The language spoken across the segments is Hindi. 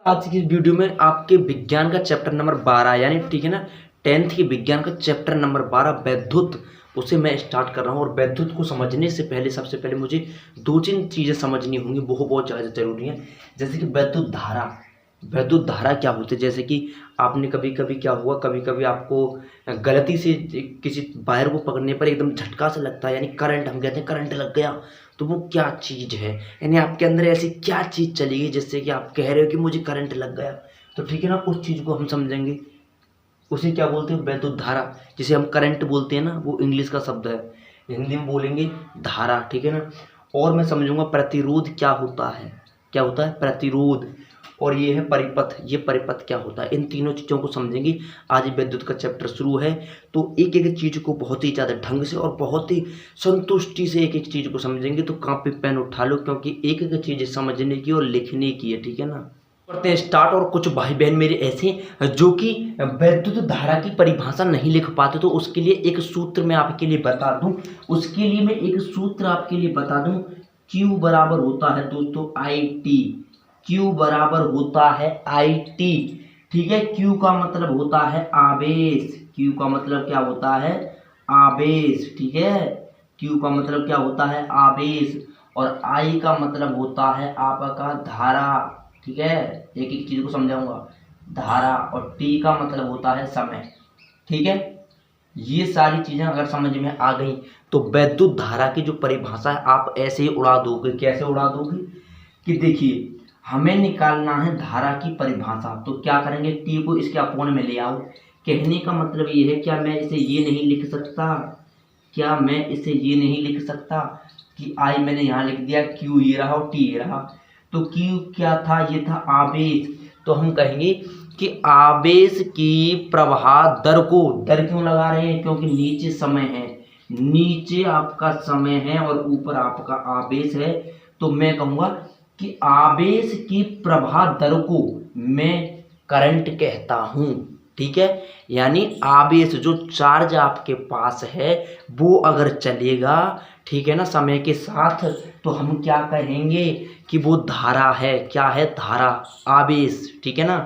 आज की वीडियो में आपके विज्ञान का चैप्टर नंबर 12 यानी ठीक है ना 10th की विज्ञान का चैप्टर नंबर 12 वैद्युत उसे मैं स्टार्ट कर रहा हूँ। और वैद्युत को समझने से पहले सबसे पहले मुझे दो तीन चीज़ें समझनी होंगी, वो बहुत ज़्यादा ज़रूरी है। जैसे कि वैद्युत धारा क्या होती है। जैसे कि आपने कभी कभी क्या हुआ, कभी कभी आपको गलती से किसी वायर को पकड़ने पर एकदम झटका से लगता है, यानी करंट, हम कहते हैं करंट लग गया। तो वो क्या चीज़ है, यानी आपके अंदर ऐसी क्या चीज़ चली गई जिससे कि आप कह रहे हो कि मुझे करंट लग गया। तो ठीक है ना, उस चीज़ को हम समझेंगे, उसे क्या बोलते हैं, वैद्युत धारा। जिसे हम करंट बोलते हैं ना, वो इंग्लिश का शब्द है, हिंदी में बोलेंगे धारा, ठीक है ना। और मैं समझूंगा प्रतिरोध क्या होता है, क्या होता है प्रतिरोध। और ये है परिपथ, ये परिपथ क्या होता है। इन तीनों चीज़ों को समझेंगे। आज विद्युत का चैप्टर शुरू है, तो एक एक चीज़ को बहुत ही ज़्यादा ढंग से और बहुत ही संतुष्टि से एक एक चीज़ को समझेंगे। तो कॉपी पेन उठा लो, क्योंकि एक एक चीज़ समझने की और लिखने की है, ठीक है ना। करते हैं स्टार्ट। और कुछ भाई बहन मेरे ऐसे जो कि वैद्युत धारा की परिभाषा नहीं लिख पाते, तो उसके लिए एक सूत्र मैं आपके लिए बता दूं। उसके लिए मैं एक सूत्र आपके लिए बता दूं। Q बराबर होता है दोस्तों IT। Q बराबर होता है IT, ठीक है। Q का मतलब होता है आवेश। Q का मतलब क्या होता है, आवेश, ठीक है। Q का मतलब क्या होता है, आवेश। और I का मतलब होता है आपका धारा, ठीक है। एक एक चीज को समझाऊंगा, धारा। और T का मतलब होता है समय, ठीक है। ये सारी चीजें अगर समझ में आ गई तो वैद्युत धारा की जो परिभाषा है आप ऐसे ही उड़ा दोगे। कैसे उड़ा दोगे कि देखिए, हमें निकालना है धारा की परिभाषा। तो क्या करेंगे, T को इसके अपोन में ले आओ। कहने का मतलब ये है, क्या मैं इसे ये नहीं लिख सकता, क्या मैं इसे ये नहीं लिख सकता कि I मैंने यहाँ लिख दिया, Q ये रहा और T ये रहा। तो Q क्या था, ये था आवेश। तो हम कहेंगे कि आवेश की प्रवाह दर को, दर क्यों लगा रहे हैं, क्योंकि नीचे समय है, नीचे आपका समय है और ऊपर आपका आवेश है। तो मैं कहूँगा कि आवेश की प्रवाह दर को मैं करंट कहता हूँ, ठीक है। यानी आवेश जो चार्ज आपके पास है वो अगर चलेगा, ठीक है ना, समय के साथ, तो हम क्या कहेंगे कि वो धारा है। क्या है, धारा, आवेश, ठीक है ना।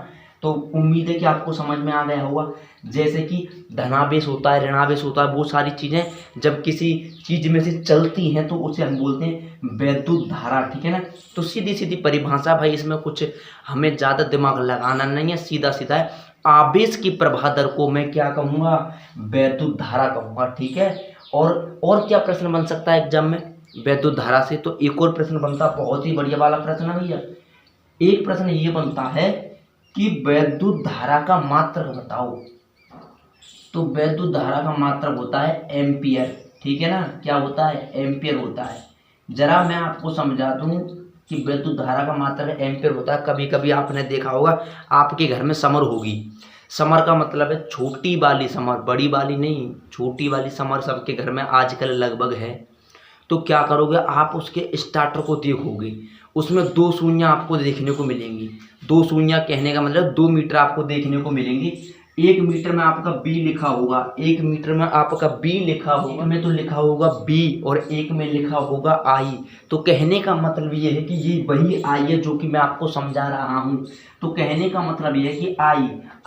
तो उम्मीद है कि आपको समझ में आ गया होगा। जैसे कि धनावेश होता है, ऋणावेश होता है, वो सारी चीज़ें जब किसी चीज़ में से चलती हैं तो उसे हम बोलते हैं वैद्युत धारा, ठीक है ना। तो सीधी सीधी परिभाषा भाई, इसमें कुछ हमें ज़्यादा दिमाग लगाना नहीं है, सीधा सीधा है। आवेश की प्रवाह दर को मैं क्या कहूँगा, वैद्युत धारा कहूँगा, ठीक है। और क्या प्रश्न बन सकता है एग्जाम में वैद्युत धारा से, तो एक और प्रश्न बनता, बहुत ही बढ़िया वाला प्रश्न है भैया। एक प्रश्न ये बनता है कि वैद्युत धारा का मात्रक बताओ। तो वैद्युत धारा का मात्रक होता है एम्पियर, ठीक है ना। क्या होता है, एम्पियर होता है। जरा मैं आपको समझा दूं कि वैद्युत धारा का मात्रक एम्पियर होता है। कभी कभी आपने देखा होगा, आपके घर में समर होगी। समर का मतलब है छोटी वाली समर, बड़ी वाली नहीं, छोटी वाली समर सबके घर में आजकल लगभग है। तो क्या करोगे आप, उसके स्टार्टर को देखोगे, उसमें दो सुइयाँ आपको देखने को मिलेंगी। दो सुइयाँ कहने का मतलब 2 मीटर आपको देखने को मिलेंगी। 1 मीटर में आपका बी लिखा होगा, 1 मीटर में आपका बी लिखा होगा, में तो लिखा होगा बी और एक में लिखा होगा आई। तो कहने का मतलब ये है कि ये वही आई है जो कि मैं आपको समझा रहा हूँ। तो कहने का मतलब ये है कि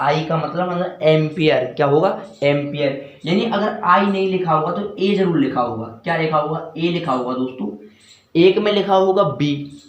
आई का मतलब एम्पियर, क्या होगा, एम्पियर। यानी अगर आई नहीं लिखा होगा तो ए जरूर लिखा होगा। क्या लिखा होगा, ए लिखा होगा दोस्तों। एक में लिखा होगा बी,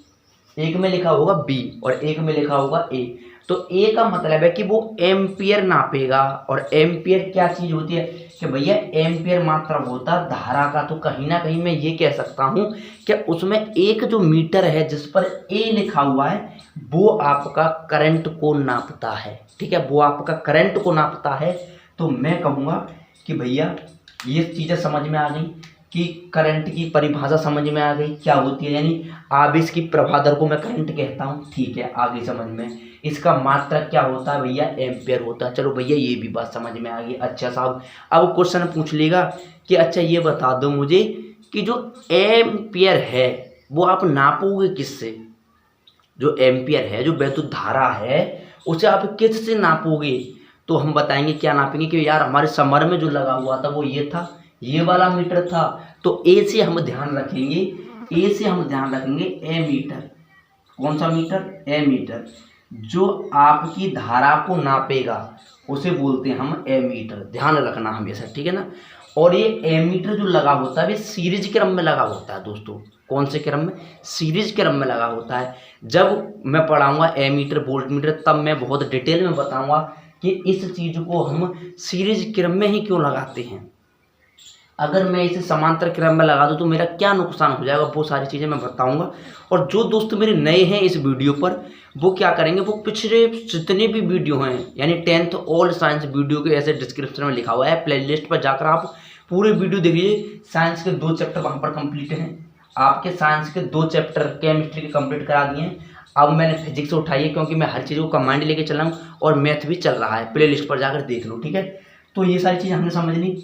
एक में लिखा होगा बी और एक में लिखा होगा ए। तो ए का मतलब है कि वो एम्पियर नापेगा। और एम्पियर क्या चीज होती है कि भैया, एम्पियर मात्रा होता है धारा का। तो कहीं ना कहीं मैं ये कह सकता हूँ कि उसमें एक जो मीटर है जिस पर ए लिखा हुआ है वो आपका करंट को नापता है, ठीक है, वो आपका करंट को नापता है। तो मैं कहूँगा कि भैया ये चीज़ें समझ में आ गई कि करंट की परिभाषा समझ में आ गई क्या होती है, यानी आवेश की प्रवाह दर को मैं करंट कहता हूँ, ठीक है, आ गई समझ में। इसका मात्रक क्या होता है भैया, एम्पियर होता है। चलो भैया ये भी बात समझ में आ गई। अच्छा साहब, अब क्वेश्चन पूछ लेगा कि अच्छा ये बता दो मुझे कि जो एम्पियर है वो आप नापोगे किससे। जो एम्पियर है, जो वैद्युत धारा है, उसे आप किससे नापोगे। तो हम बताएंगे क्या नापेंगे कि यार हमारे समर में जो लगा हुआ था वो ये था, ये वाला मीटर था। तो ए से हम ध्यान रखेंगे, ए से हम ध्यान रखेंगे ए मीटर। कौन सा मीटर, ए मीटर। जो आपकी धारा को नापेगा उसे बोलते हैं हम एमीटर। ध्यान रखना हमेशा, ठीक है ना। और ये एमीटर जो लगा होता है वे सीरीज क्रम में लगा होता है दोस्तों। कौन से क्रम में? सीरीज क्रम में लगा होता है। जब मैं पढ़ाऊंगा एमीटर वोल्ट मीटर तब मैं बहुत डिटेल में बताऊंगा कि इस चीज को हम सीरीज क्रम में ही क्यों लगाते हैं। अगर मैं इसे समांतर क्रम में लगा दूं तो मेरा क्या नुकसान हो जाएगा, वो सारी चीज़ें मैं बताऊंगा। और जो दोस्त मेरे नए हैं इस वीडियो पर, वो क्या करेंगे, वो पिछले जितने भी वीडियो हैं यानी 10th ऑल साइंस वीडियो के ऐसे डिस्क्रिप्शन में लिखा हुआ है, प्लेलिस्ट पर जाकर आप पूरे वीडियो देखिए। साइंस के 2 चैप्टर वहाँ पर कंप्लीट हैं। आपके साइंस के 2 चैप्टर केमिस्ट्री के कंप्लीट करा दिए हैं। अब मैंने फिजिक्स उठाई है क्योंकि मैं हर चीज़ को कमांड लेके चल रहा हूँ, और मैथ भी चल रहा है। प्ले लिस्ट पर जाकर देख लो, ठीक है। तो ये सारी चीज़ें हमने समझ ली।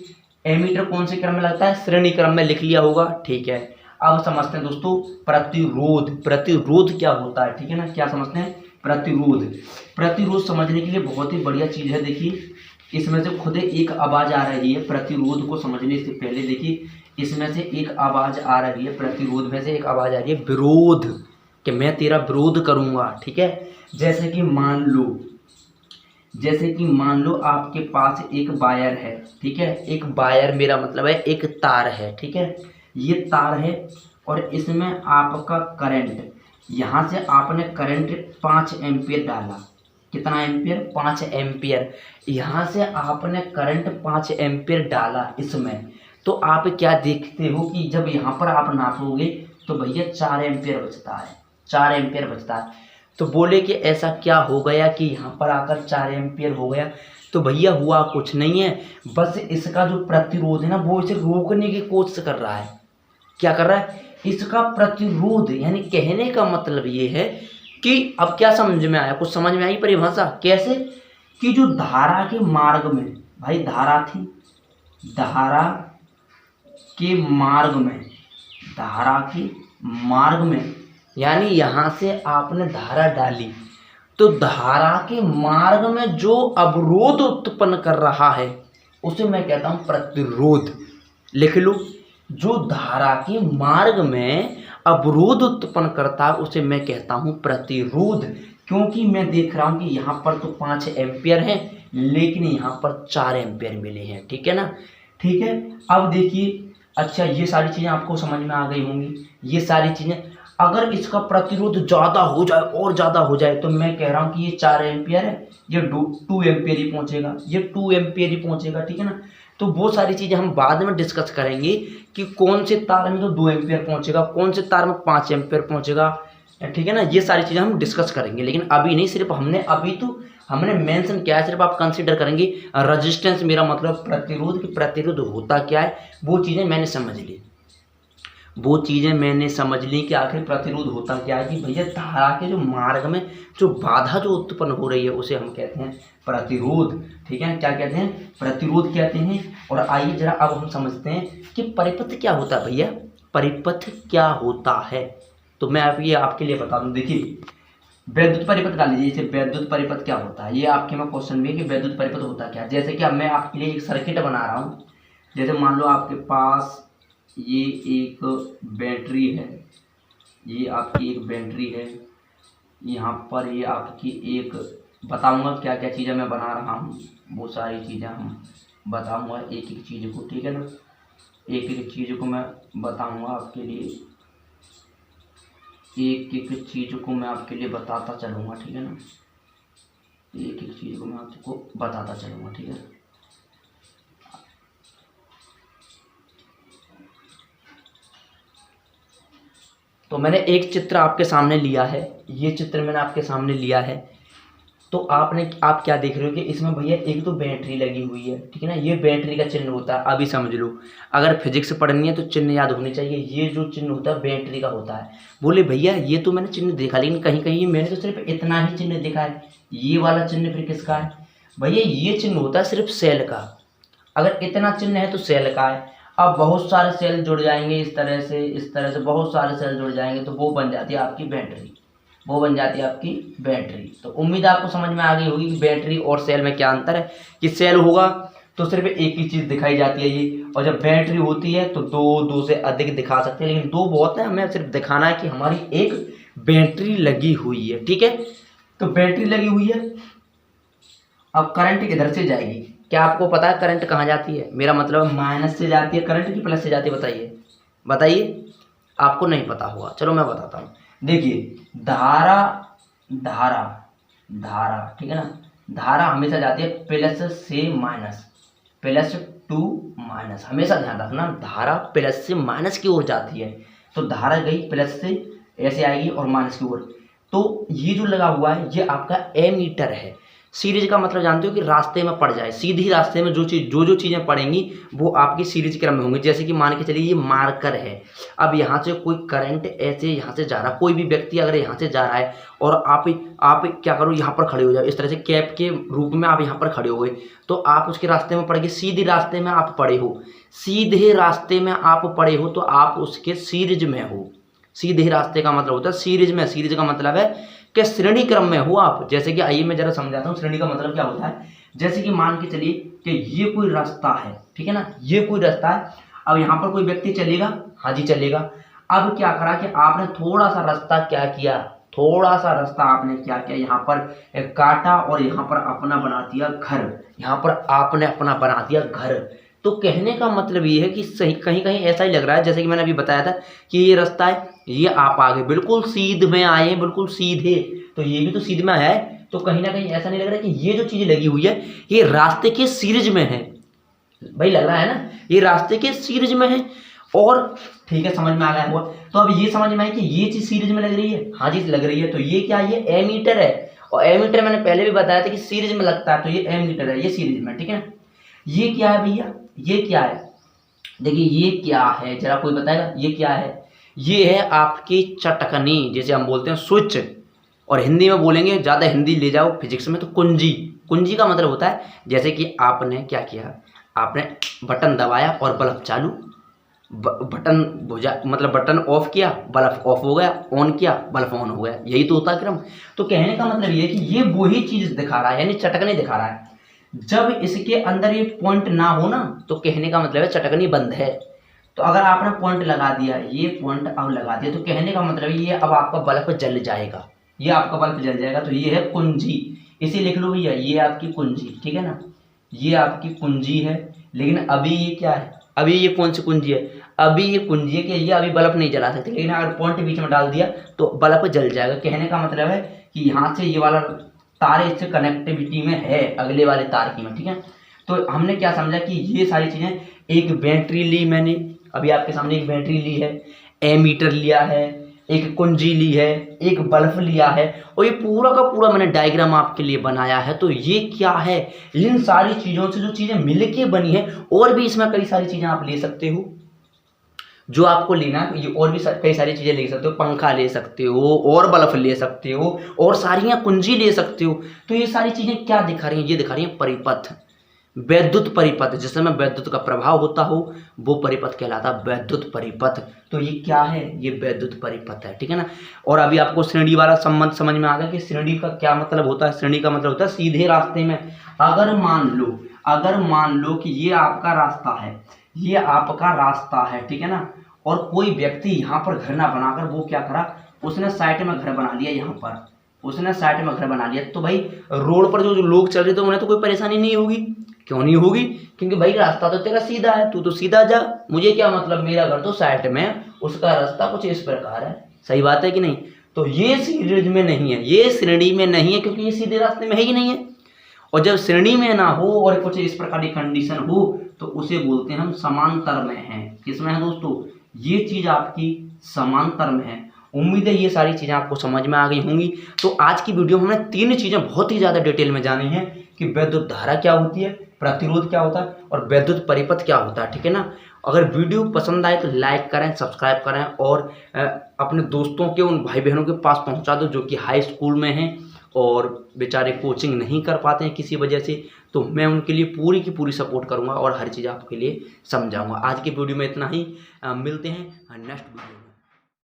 एमीटर कौन से क्रम में लगता है? श्रेणी क्रम में लिख लिया होगा, ठीक है। अब समझते हैं दोस्तों प्रतिरोध। प्रतिरोध क्या होता है, ठीक है ना। क्या समझते हैं? प्रतिरोध। प्रतिरोध समझने के लिए बहुत ही बढ़िया चीज़ है। देखिए इसमें से खुद एक आवाज़ आ रही है। प्रतिरोध को समझने से पहले देखिए इसमें से एक आवाज़ आ रही है, प्रतिरोध में से एक आवाज़ आ रही है विरोध, कि मैं तेरा विरोध करूँगा, ठीक है। जैसे कि मान लो आपके पास एक वायर है, ठीक है। एक वायर मेरा मतलब है एक तार है, ठीक है। ये तार है और इसमें आपका करंट, यहाँ से आपने करंट 5 एम्पियर डाला। कितना एम्पियर? 5 एम्पियर। यहाँ से आपने करंट 5 एम्पियर डाला इसमें, तो आप क्या देखते हो कि जब यहाँ पर आप नापोगे तो भैया 4 एम्पियर बचता है। 4 एम्पियर बचता है। तो बोले कि ऐसा क्या हो गया कि यहाँ पर आकर 4 एम्पियर हो गया? तो भैया हुआ कुछ नहीं है, बस इसका जो प्रतिरोध है ना वो इसे रोकने की कोशिश कर रहा है। क्या कर रहा है? इसका प्रतिरोध, यानी कहने का मतलब ये है कि अब क्या समझ में आया? कुछ समझ में आई परिभाषा? कैसे कि जो धारा के मार्ग में, भाई धारा थी, धारा के मार्ग में यानी यहाँ से आपने धारा डाली तो धारा के मार्ग में जो अवरोध उत्पन्न कर रहा है उसे मैं कहता हूँ प्रतिरोध। लिख लो, जो धारा के मार्ग में अवरोध उत्पन्न करता है उसे मैं कहता हूँ प्रतिरोध। क्योंकि मैं देख रहा हूँ कि यहाँ पर तो 5 एम्पियर है लेकिन यहाँ पर 4 एम्पियर मिले हैं, ठीक है ना। ठीक है, अब देखिए, अच्छा ये सारी चीज़ें आपको समझ में आ गई होंगी। ये सारी चीज़ें अगर इसका प्रतिरोध ज़्यादा हो जाए और ज़्यादा हो जाए तो मैं कह रहा हूँ कि ये 4 एम्पियर है, ये 2 एम्पियर ही पहुँचेगा, ये 2 एम्पियर ही पहुँचेगा, ठीक है ना। तो वो सारी चीज़ें हम बाद में डिस्कस करेंगे कि कौन से तार में तो 2 एम्पियर पहुँचेगा, कौन से तार में 5 एम्पियर पहुँचेगा, ठीक है ना। ये सारी चीज़ें हम डिस्कस करेंगे, लेकिन अभी नहीं। सिर्फ हमने मेंशन किया है, सिर्फ आप कंसीडर करेंगे रेजिस्टेंस, मेरा मतलब प्रतिरोध, कि प्रतिरोध होता क्या है। वो चीज़ें मैंने समझ ली कि आखिर प्रतिरोध होता क्या है। कि भैया धारा के जो मार्ग में जो बाधा जो उत्पन्न हो रही है उसे हम कहते हैं प्रतिरोध, ठीक है। क्या कहते हैं? प्रतिरोध कहते हैं। और आइए जरा अब हम समझते हैं कि परिपथ क्या होता है। भैया परिपथ क्या होता है तो मैं आपके लिए बता दूं। देखिए वैद्युत परिपथ का लीजिए, जैसे वैद्युत परिपथ क्या होता है, ये आपके में क्वेश्चन में कि वैद्युत परिपथ होता क्या है। जैसे कि अब मैं आपके लिए एक सर्किट बना रहा हूँ। जैसे मान लो आपके पास ये एक बैटरी है, ये आपकी एक बैटरी है, यहाँ पर ये आपकी एक, बताऊंगा क्या क्या चीज़ें मैं बना रहा हूँ, वो सारी चीज़ें हम बताऊंगा एक एक चीज़ को, ठीक है ना। एक एक चीज़ को मैं बताऊंगा आपके लिए, एक एक चीज़ को मैं आपके लिए बताता चलूँगा, ठीक है ना। एक एक चीज़ को मैं आपको बताता चलूँगा, ठीक है। तो मैंने एक चित्र आपके सामने लिया है, ये चित्र मैंने आपके सामने लिया है। तो आप क्या देख रहे हो कि इसमें भैया एक तो बैटरी लगी हुई है, ठीक है ना। ये बैटरी का चिन्ह होता है, अभी समझ लो। अगर फिजिक्स पढ़नी है तो चिन्ह याद होने चाहिए। ये जो चिन्ह होता है बैटरी का होता है। बोले भैया ये तो मैंने चिन्ह देखा, लेकिन कहीं कहीं मैंने तो सिर्फ इतना ही चिन्ह देखा है। ये वाला चिन्ह फिर किसका है? भैया ये चिन्ह होता है सिर्फ सेल का। अगर इतना चिन्ह है तो सेल का है। अब बहुत सारे सेल जुड़ जाएंगे इस तरह से बहुत सारे सेल जुड़ जाएंगे तो वो बन जाती है आपकी बैटरी। तो उम्मीद आपको समझ में आ गई होगी कि बैटरी और सेल में क्या अंतर है। कि सेल होगा तो सिर्फ एक ही चीज़ दिखाई जाती है ये, और जब बैटरी होती है तो दो से अधिक दिखा सकते हैं, लेकिन 2 बहुत है। हमें सिर्फ दिखाना है कि हमारी एक बैटरी लगी हुई है, ठीक है। तो बैटरी लगी हुई है, अब करंट इधर से जाएगी। क्या आपको पता है करंट कहाँ जाती है? मेरा मतलब माइनस से जाती है करंट की प्लस से जाती है? बताइए बताइए, आपको नहीं पता होगा, चलो मैं बताता हूँ। देखिए धारा धारा धारा ठीक है ना, धारा हमेशा जाती है प्लस से माइनस, प्लस टू माइनस। हमेशा ध्यान रखना, धारा प्लस से माइनस की ओर जाती है, तो धारा गई प्लस से ऐसे आएगी और माइनस की ओर। तो ये जो लगा हुआ है ये आपका एमीटर है। सीरीज का मतलब जानते हो कि रास्ते में पड़ जाए, सीधी रास्ते में जो चीज़ें पड़ेंगी वो आपकी सीरीज क्रम में होंगी। जैसे कि मान के चलिए ये मार्कर है, अब यहाँ से कोई करंट ऐसे यहाँ से जा रहा है, कोई भी व्यक्ति अगर यहाँ से जा रहा है और आप क्या करो, यहाँ पर खड़े हो जाओ, इस तरह से कैप के रूप में आप यहाँ पर खड़े हो गए, तो आप उसके रास्ते में पड़ गए, सीधे रास्ते में आप पड़े हो, सीधे रास्ते में आप पड़े हो तो आप उसके सीरीज में हो। सीधे रास्ते का मतलब होता है सीरीज में। सीरीज का मतलब है कि श्रेणी क्रम में हो आप। जैसे कि आइए मैं जरा समझाता हूँ श्रेणी का मतलब क्या होता है। जैसे कि मान के चलिए कि ये कोई रास्ता है, ठीक है ना, ये कोई रास्ता है, अब यहाँ पर कोई व्यक्ति चलेगा, हाँ जी चलेगा। अब क्या करा कि आपने थोड़ा सा रास्ता क्या किया, थोड़ा सा रास्ता आपने क्या किया, यहाँ पर काटा और यहाँ पर अपना बना दिया घर, यहाँ पर आपने अपना बना दिया घर। तो कहने का मतलब ये है कि सही कहीं कहीं ऐसा ही लग रहा है जैसे कि मैंने अभी बताया था कि ये रास्ता है, ये आप आगे बिल्कुल सीध में आए, बिल्कुल सीधे, तो ये भी तो सीध में है, तो कहीं ना कहीं ऐसा नहीं लग रहा कि ये जो चीज़ लगी हुई है ये रास्ते के सीरीज में है। भाई लग रहा है ना, ये रास्ते के सीरीज में है। और ठीक है, समझ में आ गया हुआ। तो अब ये समझ में आया कि ये चीज़ सीरीज में लग रही है, हाँ जी लग रही है। तो ये क्या है, ये एमीटर है, और एमीटर मैंने पहले भी बताया था कि सीरीज में लगता है, तो ये एमीटर है, ये सीरीज में, ठीक है ना। ये क्या है भैया, ये क्या है, देखिए ये क्या है, जरा कोई बताएगा ये क्या है? ये है आपकी चटकनी, जिसे हम बोलते हैं स्विच, और हिंदी में बोलेंगे, ज़्यादा हिंदी ले जाओ फिजिक्स में तो कुंजी। कुंजी का मतलब होता है जैसे कि आपने क्या किया, आपने बटन दबाया और बल्ब चालू, बटन बुझा मतलब बटन ऑफ किया, बल्ब ऑफ हो गया, ऑन किया, बल्ब ऑन हो गया, यही तो होता है क्रम। तो कहने का मतलब ये है कि ये वही चीज़ दिखा रहा है, यानी चटकनी दिखा रहा है। जब इसके अंदर ये पॉइंट ना हो ना, तो कहने का मतलब है चटकनी बंद है। तो अगर आपने पॉइंट लगा दिया, ये पॉइंट अब लगा दिया, तो कहने का मतलब ये अब आपका बल्ब जल जाएगा, ये आपका बल्ब जल जाएगा। तो ये है कुंजी, इसे लिख लो भैया, ये आपकी कुंजी, ठीक है ना, ये आपकी कुंजी है। लेकिन अभी ये क्या है, अभी ये कौन सी कुंजी है, अभी ये कुंजी है कि ये अभी बल्ब नहीं जला सकते, लेकिन अगर पॉइंट बीच में डाल दिया तो बल्ब जल जाएगा। कहने का मतलब है कि यहाँ से ये वाला तार इससे कनेक्टिविटी में है अगले वाले तार की में, ठीक है। तो हमने क्या समझा कि ये सारी चीज़ें, एक बैटरी ली मैंने अभी आपके सामने, एक बैटरी ली है, एमीटर लिया है, एक कुंजी ली है, एक बल्ब लिया है, और ये पूरा का पूरा मैंने डायग्राम आपके लिए बनाया है। तो ये क्या है, इन सारी चीज़ों से जो चीज़ें मिलके बनी है, और भी इसमें कई सारी चीज़ें आप ले सकते हो जो आपको लेना है, ये और भी कई सारी चीज़ें ले सकते हो, पंखा ले सकते हो, और बल्ब ले सकते हो, और सारियाँ कुंजी ले सकते हो। तो ये सारी चीज़ें क्या दिखा रही हैं, ये दिखा रही हैं परिपथ, वैद्युत परिपथ, जिसमें वैद्युत का प्रभाव होता हो वो परिपथ कहलाता है वैद्युत परिपथ। तो ये क्या है, ये वैद्युत परिपथ है, ठीक है ना। और अभी आपको श्रेणी वाला संबंध समझ में आ गया कि श्रेणी का क्या मतलब होता है। श्रेणी का मतलब होता है सीधे रास्ते में। अगर मान लो कि ये आपका रास्ता है, ये आपका रास्ता है, ठीक है ना, और कोई व्यक्ति यहाँ पर घर ना बनाकर वो क्या करा, उसने साइड में घर बना लिया, यहाँ पर उसने साइड में घर बना लिया। तो भाई रोड पर जो लोग चल रहे थे उन्हें तो कोई परेशानी नहीं होगी, क्यों नहीं होगी, क्योंकि भाई रास्ता तो तेरा सीधा है, तू तो सीधा जा, मुझे क्या मतलब, मेरा घर तो साइड में, उसका रास्ता कुछ इस प्रकार है। सही बात है कि नहीं। तो ये सीरीज में नहीं है, ये श्रेणी में नहीं है, क्योंकि ये सीधे रास्ते में है ही नहीं है। और जब श्रेणी में ना हो और कुछ इस प्रकार की कंडीशन हो तो उसे बोलते हैं हम समांतर में है। किसमें है दोस्तों, ये चीज़ आपकी समांतर में है। उम्मीद है ये सारी चीज़ें आपको समझ में आ गई होंगी। तो आज की वीडियो में हमने तीन चीज़ें बहुत ही ज़्यादा डिटेल में जानी है कि विद्युत धारा क्या होती है, प्रतिरोध क्या होता है, और वैद्युत परिपथ क्या होता है, ठीक है ना। अगर वीडियो पसंद आए तो लाइक करें, सब्सक्राइब करें, और अपने दोस्तों के, उन भाई बहनों के पास पहुंचा दो जो कि हाई स्कूल में हैं और बेचारे कोचिंग नहीं कर पाते हैं किसी वजह से। तो मैं उनके लिए पूरी की पूरी सपोर्ट करूंगा और हर चीज़ आपके लिए समझाऊंगा। आज की वीडियो में इतना ही, मिलते हैं नेक्स्ट वीडियो में।